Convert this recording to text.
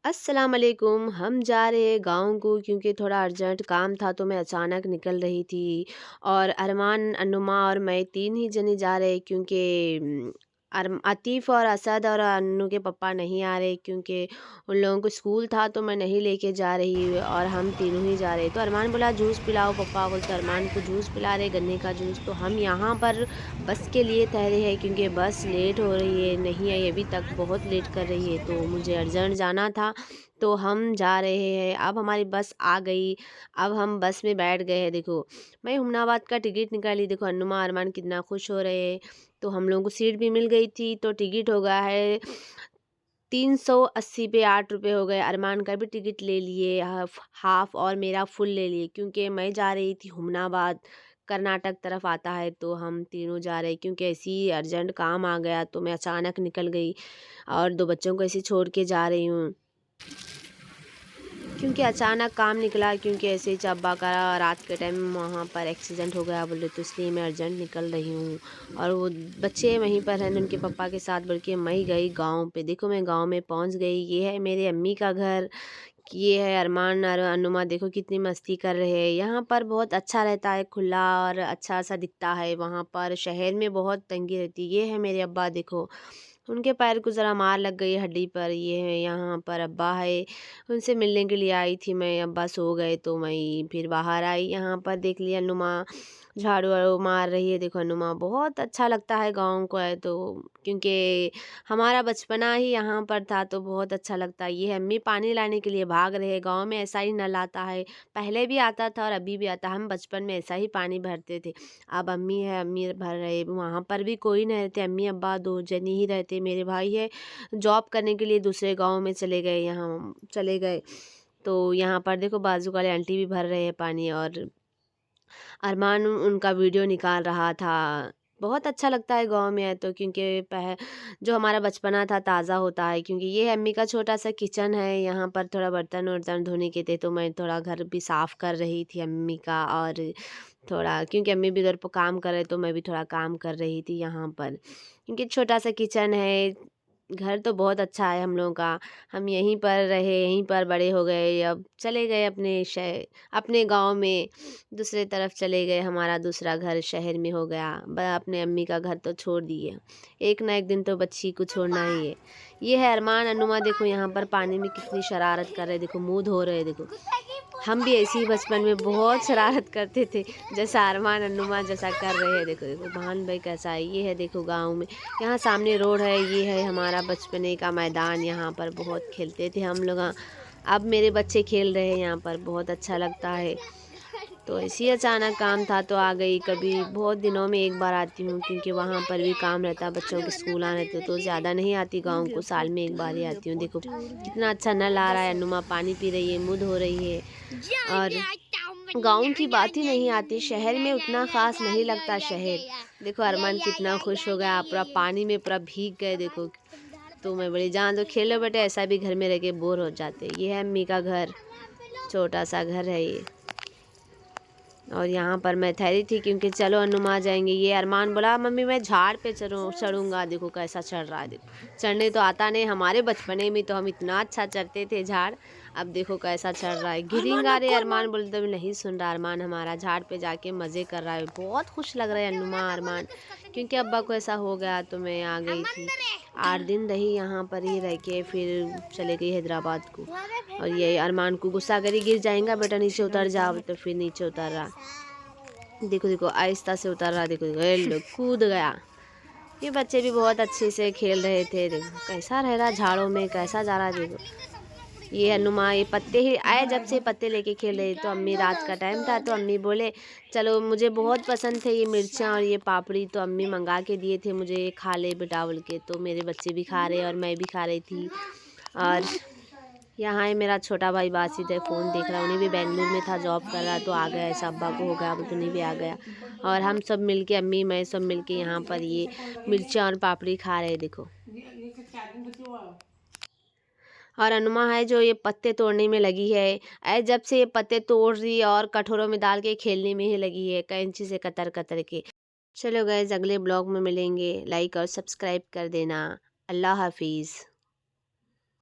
अस्सलाम वालेकुम। हम जा रहे हैं गाँव को क्योंकि थोड़ा अर्जेंट काम था तो मैं अचानक निकल रही थी। और अरमान, अन्नुमा और मैं 3 ही जने जा रहे हैं क्योंकि आतिफ़ और असद और अन्नू के पापा नहीं आ रहे क्योंकि उन लोगों को स्कूल था तो मैं नहीं लेके जा रही और हम तीनों ही जा रहे। तो अरमान बोला जूस पिलाओ पप्पा बोल, तो अरमान को जूस पिला रहे, गन्ने का जूस। तो हम यहाँ पर बस के लिए ठहरे हैं क्योंकि बस लेट हो रही है, नहीं आई अभी तक, बहुत लेट कर रही है। तो मुझे अर्जेंट जाना था तो हम जा रहे हैं। अब हमारी बस आ गई, अब हम बस में बैठ गए हैं। देखो मैं हुमनाबाद का टिकट निकाली, देखो अन्नुमा अरमान कितना खुश हो रहे हैं। तो हम लोगों को सीट भी मिल गई थी तो टिकट हो गया है 380 पे 8 रुपये हो गए। अरमान का भी टिकट ले लिए, हाफ और मेरा फुल ले लिए क्योंकि मैं जा रही थी हुमनाबाद, कर्नाटक तरफ आता है। तो हम तीनों जा रहे क्योंकि ऐसी अर्जेंट काम आ गया तो मैं अचानक निकल गई और 2 बच्चों को ऐसे छोड़ के जा रही हूँ क्योंकि अचानक काम निकला, क्योंकि ऐसे ही अब्बा का रात के टाइम वहाँ पर एक्सीडेंट हो गया बोले, तो इसलिए मैं अर्जेंट निकल रही हूँ। और वो बच्चे वहीं पर हैं उनके पापा के साथ, बल्कि मैं ही गई गाँव पे। देखो मैं गाँव में पहुँच गई, ये है मेरे अम्मी का घर, ये है अरमान और अनुमा, देखो कितनी मस्ती कर रहे हैं। यहाँ पर बहुत अच्छा रहता है, खुला और अच्छा सा दिखता है। वहाँ पर शहर में बहुत तंगी रहती है। ये है मेरे अब्बा, देखो उनके पैर को ज़रा मार लग गई हड्डी पर। ये है यहाँ पर अब्बा है, उनसे मिलने के लिए आई थी मैं। अब्बा सो गए तो मैं फिर बाहर आई, यहाँ पर देख लिया नुमा झाड़ू वाड़ू मार रही है। देखो नुमा, बहुत अच्छा लगता है गाँव को आए तो, क्योंकि हमारा बचपना ही यहाँ पर था तो बहुत अच्छा लगता है। ये अम्मी पानी लाने के लिए भाग रहे हैं। गाँव में ऐसा ही नल आता है, पहले भी आता था और अभी भी आता। हम बचपन में ऐसा ही पानी भरते थे। अब अम्मी है, अम्मी भर रहे। वहाँ पर भी कोई नहीं रहते, अम्मी अब्बा 2 जने ही रहते। मेरे भाई है जॉब करने के लिए दूसरे गाँव में चले गए, यहाँ चले गए। तो यहाँ पर देखो बाजू वाले आंटी भी भर रहे हैं पानी और अरमान उनका वीडियो निकाल रहा था। बहुत अच्छा लगता है गाँव में आए तो, क्योंकि जो हमारा बचपना था ताज़ा होता है। क्योंकि ये अम्मी का छोटा सा किचन है, यहाँ पर थोड़ा बर्तन वर्तन धोने के थे तो मैं थोड़ा घर भी साफ़ कर रही थी अम्मी का। और थोड़ा क्योंकि अम्मी भी उधर पर काम कर रहे तो मैं भी थोड़ा काम कर रही थी यहाँ पर, क्योंकि छोटा सा किचन है। घर तो बहुत अच्छा है हम लोगों का, हम यहीं पर रहे, यहीं पर बड़े हो गए। अब चले गए अपने अपने गांव में, दूसरे तरफ चले गए। हमारा दूसरा घर शहर में हो गया। अपने अम्मी का घर तो छोड़ दिए, एक ना एक दिन तो बच्ची को छोड़ना ही है। ये है अरमान अनुमा, देखो यहाँ पर पानी में कितनी शरारत कर रहे, देखो मुँह धो रहे। देखो हम भी ऐसे ही बचपन में बहुत शरारत करते थे, जैसा अरमान अन्नुमा जैसा कर रहे हैं। देखो देखो भान भाई कैसा है। ये है देखो गांव में, यहाँ सामने रोड है, ये है हमारा बचपने का मैदान। यहाँ पर बहुत खेलते थे हम लोग। अब मेरे बच्चे खेल रहे हैं यहाँ पर, बहुत अच्छा लगता है। तो ऐसी अचानक काम था तो आ गई। कभी बहुत दिनों में एक बार आती हूँ क्योंकि वहाँ पर भी काम रहता है, बच्चों के स्कूल आने तो ज़्यादा नहीं आती गाँव को, साल में एक बार ही आती हूँ। देखो कितना अच्छा नल आ रहा है, अनुमा पानी पी रही है, मुँह धो रही है। और गाँव की बात ही नहीं आती, शहर में उतना ख़ास नहीं लगता शहर। देखो अरमान कितना खुश हो गया, पूरा पानी में पूरा भीग गए। देखो तो मैं बोली जहाँ तो खेलो बेटे, ऐसा भी घर में रह के बोर हो जाते। ये है अम्मी का घर, छोटा सा घर है ये। और यहाँ पर मैं ठहरी थी क्योंकि चलो अनुमा जाएंगे। ये अरमान बोला मम्मी मैं झाड़ पे चढ़ूँगा। देखो कैसा चढ़ रहा है, देखो चढ़ने तो आता नहीं, हमारे बचपने में तो हम इतना अच्छा चढ़ते थे झाड़। अब देखो कैसा चढ़ रहा है, गिरेंगा रे। अरमान बोलते तो नहीं सुन रहा, अरमान हमारा झाड़ पे जाके मज़े कर रहा है। बहुत खुश लग रहा है अनुमा अरमान, क्योंकि अब्बा को ऐसा हो गया तो मैं आ गई थी। 8 दिन रही यहाँ पर ही रह के, फिर चले गई हैदराबाद को। और ये अरमान को गुस्सा करी, गिर जाएगा बेटा नीचे उतर जाओ, तो फिर नीचे उतर रहा। देखो देखो आहिस्ता से उतर रहा, देखो देखो ये लो कूद गया। ये बच्चे भी बहुत अच्छे से खेल रहे थे। देखो कैसा रह रहा झाड़ों में, कैसा जा रहा है। देखो ये हनुमा, ये पत्ते ही आए जब से पत्ते लेके खेल रहे। तो अम्मी, रात का टाइम था तो अम्मी बोले चलो, मुझे बहुत पसंद थे ये मिर्चा और ये पापड़ी, तो अम्मी मंगा के दिए थे मुझे, ये खा ले बेटा बोल के। तो मेरे बच्चे भी खा रहे और मैं भी खा रही थी। और यहाँ है मेरा छोटा भाई बासित है, फ़ोन देख रहा। उन्हें भी बेंगलुरु में था, जॉब कर रहा, तो आ गया। ऐसा अब्बा को हो गया, तो उन्हें भी आ गया। और हम सब मिलके, अम्मी मैं सब मिलके यहाँ पर ये मिर्चा और पापड़ी खा रहे। देखो और अनुमा है जो ये पत्ते तोड़ने में लगी है। जब से ये पत्ते तोड़ रही है और कटोरों में डाल के खेलने में ही लगी है, कैंची से कतर कतर के। चलो गाइस, अगले ब्लॉग में मिलेंगे, लाइक और सब्सक्राइब कर देना। अल्लाह हाफिज़।